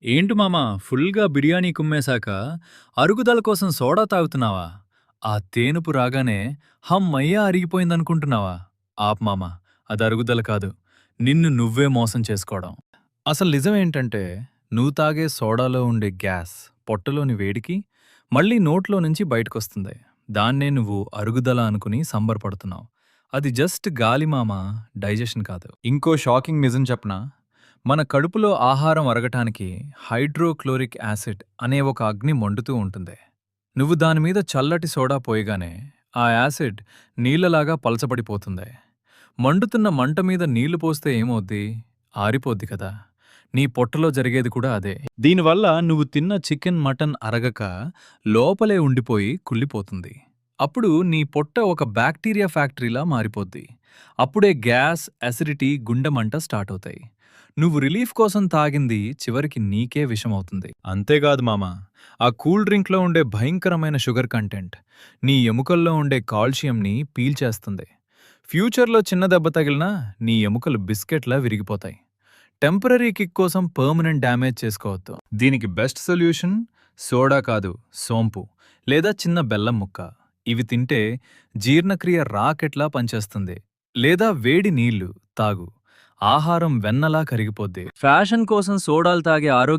ఏంటి మామా ఫుల్‌గా బిర్యానీ కుమ్మేశాక అరుగుదల కోసం సోడా తాగుతున్నావా? ఆ తేనుపు రాగానే హమ్మయ్య! అరిగిపోయిందనుకుంటున్నావా? ఆపు మామా, అది అరుగుదల కాదు. నిన్ను నువ్వే మోసం చేసుకోవడం. అసలు నిజమేంటంటే నువ్వు తాగే సోడాలో ఉండే గ్యాస్ పొట్టలోని వేడికి మళ్ళీ నోట్లో నుంచి బయటకొస్తుంది. దాన్నే నువ్వు అరుగుదల అనుకుని సంబరపడుతున్నావు. అది జస్ట్ గాలి మామా, డైజెషన్ కాదు. ఇంకో షాకింగ్ నిజం చెప్పనా? మన కడుపులో ఆహారం అరగటానికి హైడ్రోక్లోరిక్ యాసిడ్ అనే ఒక అగ్ని మండుతూ ఉంటుంది. నువ్వు దానిమీద చల్లటి సోడా పోయగానే ఆ యాసిడ్ నీళ్లలాగా పలచబడిపోతుంది. మండుతున్న మంట మీద నీళ్లు పోస్తే ఏమవుద్ది? ఆరిపోద్ది కదా! నీ పొట్టలో జరిగేది కూడా అదే. దీనివల్ల నువ్వు తిన్న చికెన్, మటన్ అరగక లోపలే ఉండిపోయి కుళ్ళిపోతుంది. అప్పుడు నీ పొట్ట ఒక బ్యాక్టీరియా ఫ్యాక్టరీలా మారిపోద్ది. అప్పుడే గ్యాస్, అసిడిటీ, గుండె మంట స్టార్ట్ అవుతాయి. నువ్వు రిలీఫ్ కోసం తాగింది చివరికి నీకే విషమవుతుంది. అంతేకాదు మామా, ఆ కూల్ డ్రింక్లో ఉండే భయంకరమైన షుగర్ కంటెంట్ నీ ఎముకల్లో ఉండే కాల్షియంని పీల్చేస్తుంది. ఫ్యూచర్లో చిన్న దెబ్బ తగిలినా నీ ఎముకలు బిస్కెట్లా విరిగిపోతాయి. టెంపరరీ కిక్ కోసం పర్మనెంట్ డ్యామేజ్ చేసుకోవద్దు. దీనికి బెస్ట్ సొల్యూషన్ సోడా కాదు, సోంపు లేదా చిన్న బెల్లం ముక్క. ఇవి తింటే జీర్ణక్రియ రాకెట్లా పనిచేస్తుంది. లేదా వేడి నీళ్లు తాగు. ఆహారం వెన్నలా కరిగిపోద్ది. ఫ్యాషన్ కోసం సోడాలు తాగే ఆరోగ్య